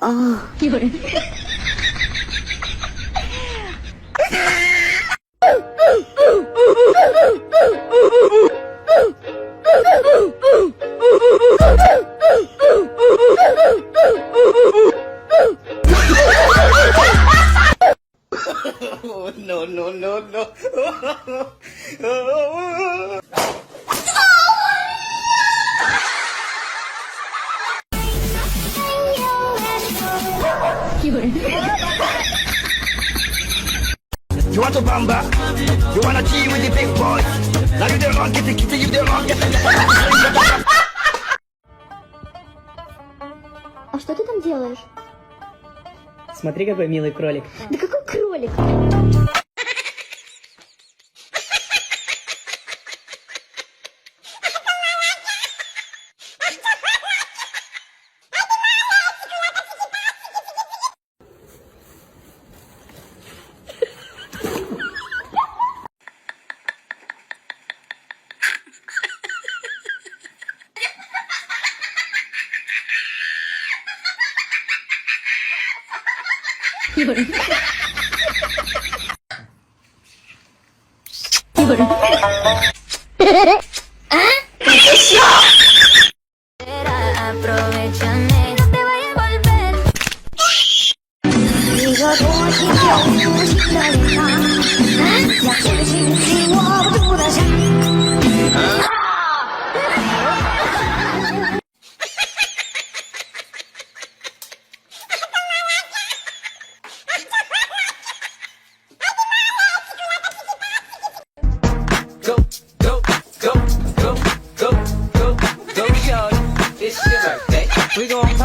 有人。Oh, no, no, no, no. 有人。You want to bamba? You wanna G with the big boys? Now you the wrong, get it, you the wrong, get it. А что ты там делаешь? Смотри, какой милый кролик. Да какой кролик?有人。有人。啊？你别笑。Aprovechame, no te vayas a volver. Y yo多情就无心的脸庞，要是心是握不住的伤。Go, go, go, go, go, go, go, shorty. It's your birthday. We gon'